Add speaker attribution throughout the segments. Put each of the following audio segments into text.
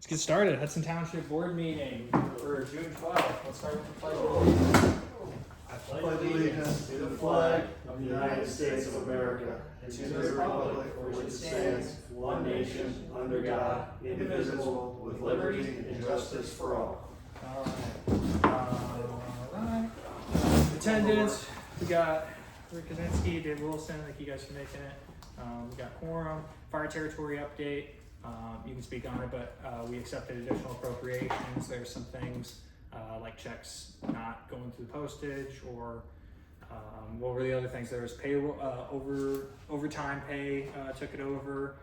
Speaker 1: Let's get started. Hudson Township Board meeting for June 12th. Let's start with the pledge of allegiance. I
Speaker 2: pledge allegiance to the flag of the United States of America and to the republic for which it stands, one nation, under God, indivisible, with liberty and justice for all.
Speaker 1: Alright. Attendance, we got Rick Kaczynski, Dave Wilson, thank you guys for making it. We got quorum, fire territory update. You can speak on it, but we accepted additional appropriations. There's some things like checks not going through postage, or what were the other things? There was payroll, overtime pay took it over.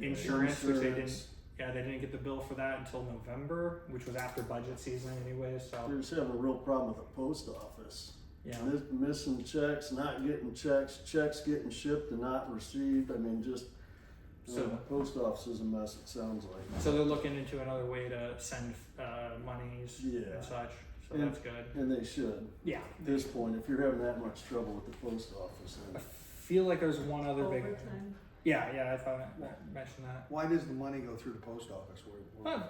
Speaker 1: Insurance, which they didn't. Yeah, they didn't get the bill for that until November, which was after budget season anyway. So
Speaker 2: They're just having a real problem with the post office.
Speaker 1: yeah,
Speaker 2: Missing checks, not getting checks getting shipped and not received. I mean, just.
Speaker 1: So
Speaker 2: The post office is a mess, it sounds like.
Speaker 1: so they're looking into another way to send monies
Speaker 2: Yeah.
Speaker 1: and such. So
Speaker 2: And-
Speaker 1: that's good.
Speaker 2: And they should.
Speaker 1: Yeah,
Speaker 2: At this point, if you're having that much trouble with the post office,
Speaker 1: I
Speaker 2: then
Speaker 1: feel like there's one other big.
Speaker 3: Overtime.
Speaker 1: Yeah, I thought I mentioned that.
Speaker 4: Why does the money go through the post office?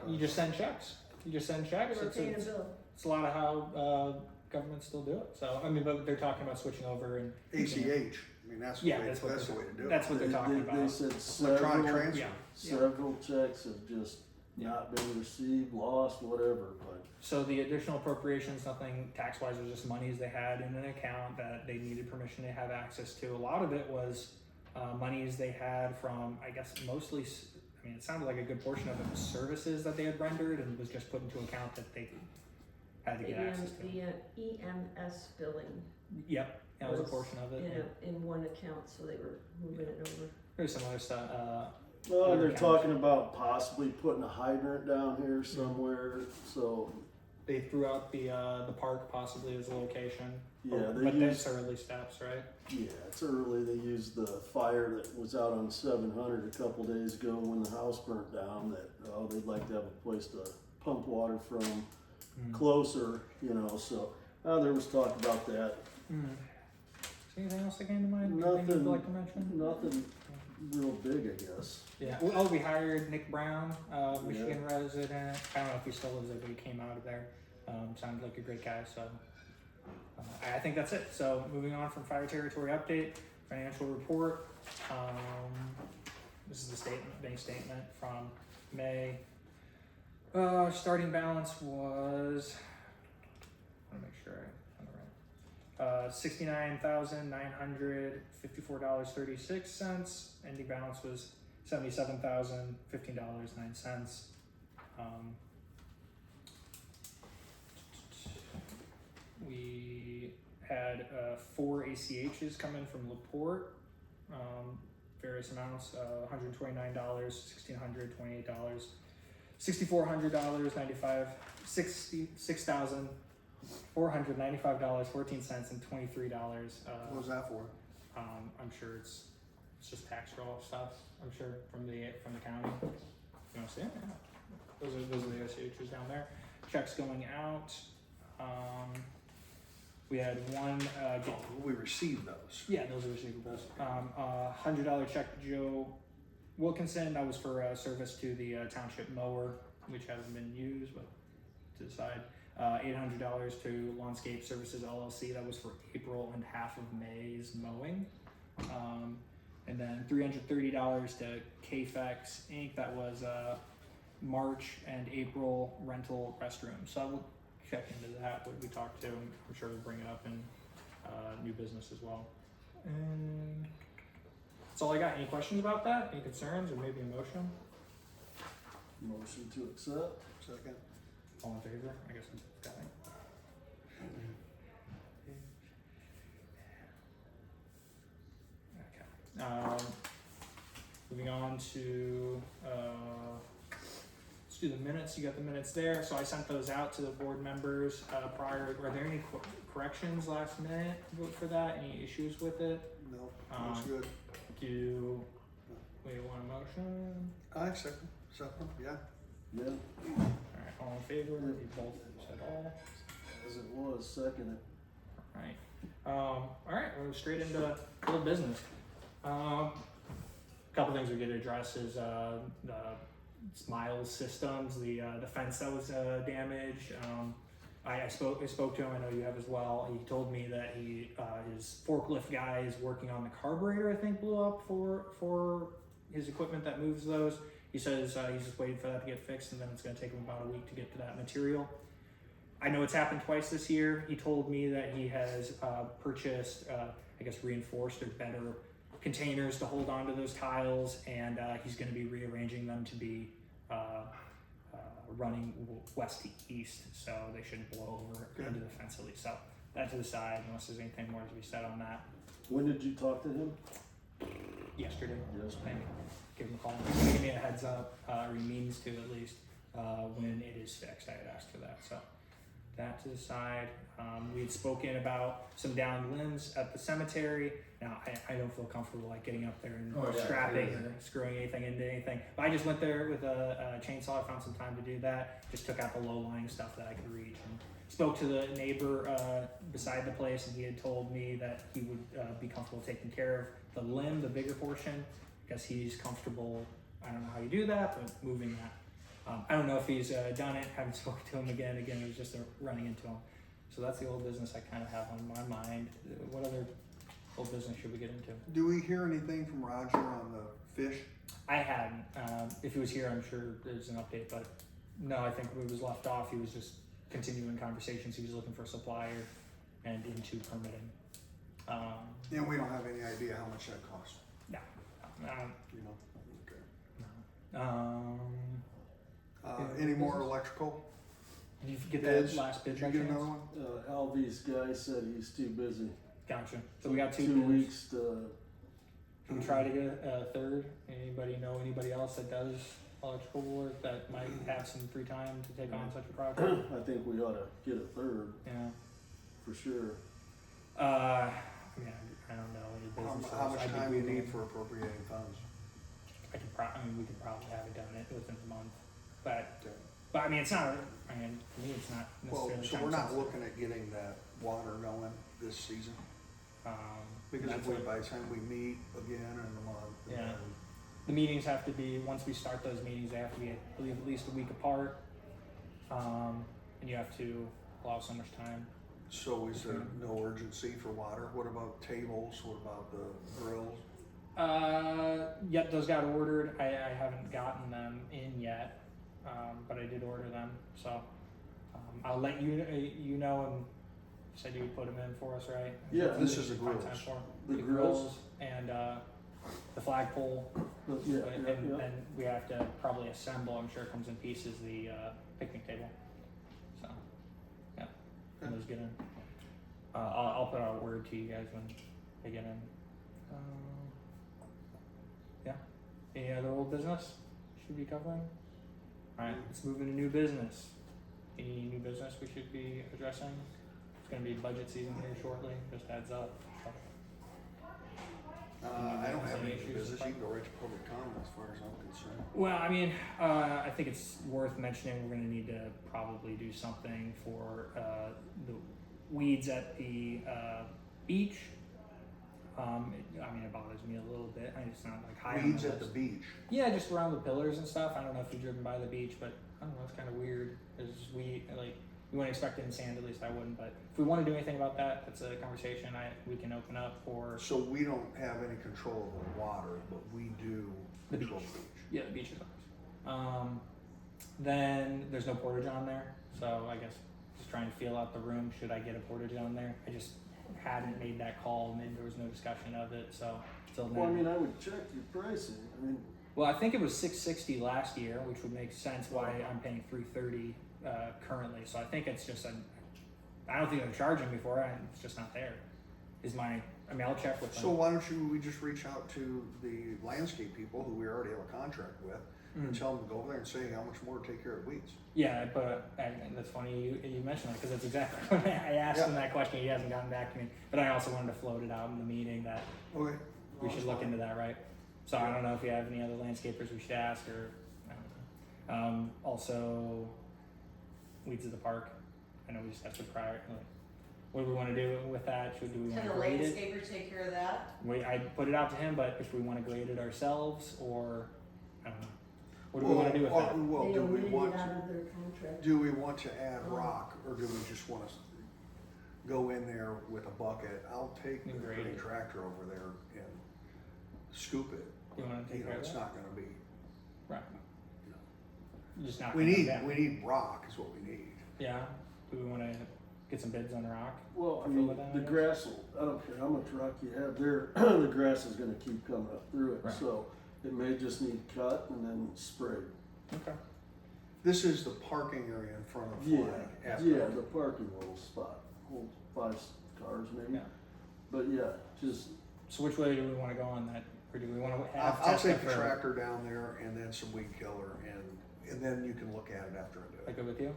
Speaker 1: You just send checks. You just send checks.
Speaker 3: We're
Speaker 1: It's,
Speaker 3: paying a
Speaker 1: it's,
Speaker 3: bill.
Speaker 1: it's a lot of how governments still do it. So I mean, but they're talking about switching over and
Speaker 4: ACH. I mean, that's the
Speaker 1: Yeah,
Speaker 4: way.
Speaker 1: that's
Speaker 4: That's,
Speaker 1: what
Speaker 4: the way to do
Speaker 1: that's
Speaker 4: it.
Speaker 1: what they're talking
Speaker 2: they
Speaker 1: about.
Speaker 2: said
Speaker 4: Electronic
Speaker 2: several,
Speaker 4: transfer.
Speaker 1: Yeah.
Speaker 2: several checks have just not been received, lost, whatever, but.
Speaker 1: So the additional appropriations, nothing tax-wise, was just monies they had in an account that they needed permission to have access to. A lot of it was monies they had from, I guess, mostly. I mean, it sounded like a good portion of it was services that they had rendered, and was just put into an account that they had to get access to.
Speaker 3: The EMS billing
Speaker 1: Yep, that was a portion of it. Yeah.
Speaker 3: in one account, so they were moving it over.
Speaker 1: There's some other stuff.
Speaker 2: Well,
Speaker 1: Other
Speaker 2: they're
Speaker 1: accounts.
Speaker 2: talking about possibly putting a hydrant down here somewhere, so,
Speaker 1: They threw out the park possibly as a location.
Speaker 2: yeah, they
Speaker 1: But
Speaker 2: used,
Speaker 1: that's early steps, right?
Speaker 2: yeah, it's early, they used the fire that was out on 700 a couple days ago when the house burnt down, that, they'd like to have a place to pump water from closer, so, there was talk about that.
Speaker 1: Is there anything else that came to mind?
Speaker 2: Nothing.
Speaker 1: Anything you'd like to mention?
Speaker 2: Nothing real big, I guess.
Speaker 1: Yeah. Oh, we hired Nick Brown, Michigan resident. I don't know if he still lives there, but he came out of there. Sounded like a great guy. So I think that's it. So moving on from fire territory update, financial report. This is the bank statement from May. Starting balance was. I want to make sure I'm right. $69,954.36. Ending balance was $77,015.09. We had 4 ACHs come in from LaPorte, various amounts: $129, $1,600, $28, $6,400, $66,495.14, and $23.
Speaker 4: What was that for?
Speaker 1: I'm sure it's just tax roll stuff. I'm sure from the county. You want to see it? Yeah. Those are the SHs down there. Checks going out. We had one.
Speaker 4: We received those.
Speaker 1: Yeah, those are receivables. $100 check to Joe Wilkinson. That was for service to the township mower, which hasn't been used, but to decide. $800 to Lawnscape Services LLC. That was for April and half of May's mowing. And then $330 to KFX Inc. That was March and April rental restrooms. So I will check into that. What we talked to, I'm sure we'll bring it up in new business as well. And that's all I got. Any questions about that? Any concerns, or maybe a motion?
Speaker 2: Motion to accept.
Speaker 4: Second.
Speaker 1: All in favor? I guess we've got it. Okay. Moving on to let's do the minutes. You got the minutes there. So I sent those out to the board members prior. Were there any corrections last minute for that? Any issues with it?
Speaker 4: No, that's good.
Speaker 1: Do we want a motion?
Speaker 4: I second. Second. Yeah.
Speaker 2: Yeah,
Speaker 1: Alright, all in favor? You both said all.
Speaker 2: as it was, second.
Speaker 1: Alright. Alright, we'll go straight into little business. Couple things we get to address is the Smiles Systems, the fence that was damaged. I spoke to him. I know you have as well. He told me that his forklift guy is working on the carburetor. I think blew up for his equipment that moves those. He says he's just waiting for that to get fixed, and then it's going to take him about a week to get to that material. I know it's happened twice this year. He told me that he has purchased, I guess, reinforced or better containers to hold onto those tiles, and he's going to be rearranging them to be running west to east, so they shouldn't blow over into the fence at least. So that to the side, unless there's anything more to be said on that.
Speaker 2: When did you talk to him?
Speaker 1: Yesterday.
Speaker 2: Yes.
Speaker 1: Maybe. Give him a call. He's gonna give me a heads up, or he means to at least, when it is fixed. I had asked for that, so that to the side. We had spoken about some downed limbs at the cemetery. Now, I don't feel comfortable like getting up there and strapping or screwing anything into anything. But I just went there with a chainsaw. I found some time to do that. Just took out the low-lying stuff that I could reach. And spoke to the neighbor beside the place, and he had told me that he would be comfortable taking care of the limb, the bigger portion. I guess he's comfortable. I don't know how you do that, but moving that. I don't know if he's done it. Haven't spoken to him again. Again, it was just running into him. So that's the old business I kind of have on my mind. What other old business should we get into?
Speaker 4: Do we hear anything from Roger on the fish?
Speaker 1: I hadn't. If he was here, I'm sure there's an update, but no, I think when he was left off, he was just continuing conversations. He was looking for a supplier and into permitting.
Speaker 4: And we don't have any idea how much that costs.
Speaker 1: No.
Speaker 4: You know? Okay.
Speaker 1: No.
Speaker 4: Any more electrical?
Speaker 1: Did you get
Speaker 4: Bids?
Speaker 1: that last bid?
Speaker 4: Did you
Speaker 1: by
Speaker 4: get
Speaker 1: chance?
Speaker 4: another one?
Speaker 2: Alvy's guy said he's too busy.
Speaker 1: Gotcha. So we got 2
Speaker 2: 2
Speaker 1: bids.
Speaker 2: weeks to.
Speaker 1: Can we try to get a third? Anybody know anybody else that does electrical work that might have some free time to take on such a project?
Speaker 2: I think we ought to get a third
Speaker 1: Yeah.
Speaker 2: for sure.
Speaker 1: I mean, I don't know any businesses.
Speaker 4: How much
Speaker 1: I'd be
Speaker 4: time do you
Speaker 1: Googling.
Speaker 4: need for appropriating funds?
Speaker 1: I mean, we could probably have it done within a month, but
Speaker 4: Okay.
Speaker 1: I mean, it's not. I mean, for me, it's not
Speaker 4: Well,
Speaker 1: necessarily.
Speaker 4: so we're not
Speaker 1: time-sensitive.
Speaker 4: looking at getting that water going this season? Because
Speaker 1: that's
Speaker 4: if we,
Speaker 1: what-
Speaker 4: by the time we meet again in a month.
Speaker 1: Yeah.
Speaker 4: then-
Speaker 1: the meetings have to be, once we start those meetings, they have to be, I believe, at least a week apart. And you have to allow so much time.
Speaker 4: So is there no urgency for water? What about tables? What about the grills?
Speaker 1: Yep, those got ordered. I haven't gotten them in yet, but I did order them. So I'll let you know. And you said you would put them in for us, right?
Speaker 2: Yeah,
Speaker 4: This is the
Speaker 1: Find
Speaker 4: grills.
Speaker 1: time for 'em.
Speaker 2: The grills.
Speaker 1: And the flagpole.
Speaker 2: Yeah,
Speaker 1: and
Speaker 2: yeah.
Speaker 1: then we have to probably assemble. I'm sure it comes in pieces. The picnic table. So yeah, when those get in. I'll put out a word to you guys when they get in. Yeah. Any other old business should be covering? Alright, let's move into new business. Any new business we should be addressing? It's gonna be budget season here shortly, just heads up.
Speaker 4: I don't have any
Speaker 1: Any issues
Speaker 4: business.
Speaker 1: with
Speaker 4: You can go right to public comment as far as I'm concerned.
Speaker 1: Well, I mean, I think it's worth mentioning, we're gonna need to probably do something for the weeds at the beach. It bothers me a little bit. It's not like high
Speaker 4: Weeds
Speaker 1: on the
Speaker 4: at the
Speaker 1: list.
Speaker 4: beach.
Speaker 1: Yeah, just around the pillars and stuff. I don't know if you've driven by the beach, but I don't know. It's kind of weird. There's just you wouldn't expect it in sand. At least I wouldn't. But if we want to do anything about that, that's a conversation we can open up for.
Speaker 4: So we don't have any control of the water, but we do
Speaker 1: The
Speaker 4: control
Speaker 1: beach.
Speaker 4: the beach.
Speaker 1: Yeah, the beach is ours. Then there's no portage on there, so I guess just trying to feel out the room. Should I get a portage on there? I just hadn't made that call, and there was no discussion of it. So till then.
Speaker 2: Well, I mean, I would check your pricing. I mean,
Speaker 1: Well, I think it was $660 last year, which would make sense why I'm paying $330 currently. So I think it's just I don't think they're charging me for it. It's just not there. I'll check with them.
Speaker 4: So why don't we just reach out to the landscape people who we already have a contract with and tell them to go over there and say how much more to take care of weeds.
Speaker 1: Yeah, but and that's funny you mentioned that because that's exactly what I asked him that question. He hasn't gotten back to me, but I also wanted to float it out in the meeting that
Speaker 4: Okay.
Speaker 1: we should look into that, right? So I don't know if you have any other landscapers we should ask, or I don't know. Also, weeds of the park. I know we just have to what do we want to do with that? Do we want
Speaker 3: Can
Speaker 1: to
Speaker 3: the
Speaker 1: grade it?
Speaker 3: landscaper take care of that?
Speaker 1: I put it out to him, but if we want to grade it ourselves, or I don't know. What do we want to do with that?
Speaker 4: Well,
Speaker 3: They
Speaker 4: do we
Speaker 3: omitted it
Speaker 4: want,
Speaker 3: out of their contract.
Speaker 4: do we want to add rock, or do we just wanna go in there with a bucket? I'll take the
Speaker 1: And grade
Speaker 4: grade
Speaker 1: it.
Speaker 4: tractor over there and scoop it.
Speaker 1: You want to take
Speaker 4: You know,
Speaker 1: care of
Speaker 4: it's
Speaker 1: that?
Speaker 4: not gonna be,
Speaker 1: Right. Just not.
Speaker 4: we
Speaker 1: gonna
Speaker 4: need,
Speaker 1: down.
Speaker 4: we need rock is what we need.
Speaker 1: Yeah. Do we want to get some bids on rock?
Speaker 2: Well, I
Speaker 1: Fill
Speaker 2: mean,
Speaker 1: it out,
Speaker 2: the
Speaker 1: I guess?
Speaker 2: grass will, I don't care how much rock you have there, the grass is gonna keep coming up through it,
Speaker 1: Right.
Speaker 2: so it may just need cut and then sprayed.
Speaker 1: Okay.
Speaker 4: This is the parking area in front of
Speaker 2: Yeah,
Speaker 4: Flag. after-
Speaker 2: yeah, the parking little spot, holds 5 cars maybe.
Speaker 1: Yeah.
Speaker 2: But yeah, just,
Speaker 1: So which way do we want to go on that, or do we want to have
Speaker 4: I'll
Speaker 1: test
Speaker 4: take
Speaker 1: it
Speaker 4: the
Speaker 1: for?
Speaker 4: tractor down there and then some weed killer and then you can look at it after I do
Speaker 1: I
Speaker 4: it.
Speaker 1: go with you.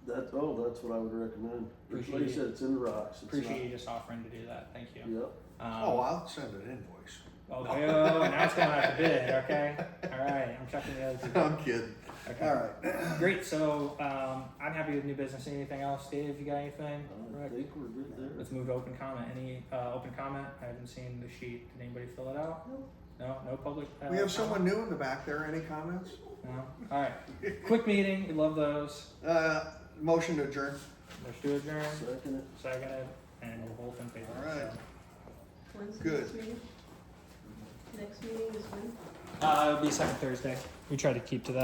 Speaker 2: that's what I would recommend. Like
Speaker 1: Appreciate
Speaker 2: you
Speaker 1: it.
Speaker 2: said, it's in the rocks, it's
Speaker 1: Appreciate you just offering to do that. Thank you.
Speaker 2: not, yep.
Speaker 4: Oh, I'll send an invoice.
Speaker 1: Oh, now it's going out to bid. Okay. All right. I'm checking the other two.
Speaker 4: I'm kidding.
Speaker 1: Okay.
Speaker 4: All right.
Speaker 1: Great. So I'm happy with new business. Anything else, Dave? You got anything?
Speaker 2: I
Speaker 1: Rick?
Speaker 2: think we're good there.
Speaker 1: Let's move to open comment. Any open comment? I haven't seen the sheet. Did anybody fill it out? No. No public.
Speaker 4: We have someone new in the back there. Any comments?
Speaker 1: No. All right. Quick meeting. We love those.
Speaker 4: Motion to adjourn.
Speaker 1: Let's do adjourn.
Speaker 2: Second it.
Speaker 1: Seconded, and we're both in favor.
Speaker 4: All right.
Speaker 1: So.
Speaker 3: When's the
Speaker 4: Good.
Speaker 3: next meeting? Next meeting is when?
Speaker 1: It'll be second Thursday. We try to keep to that.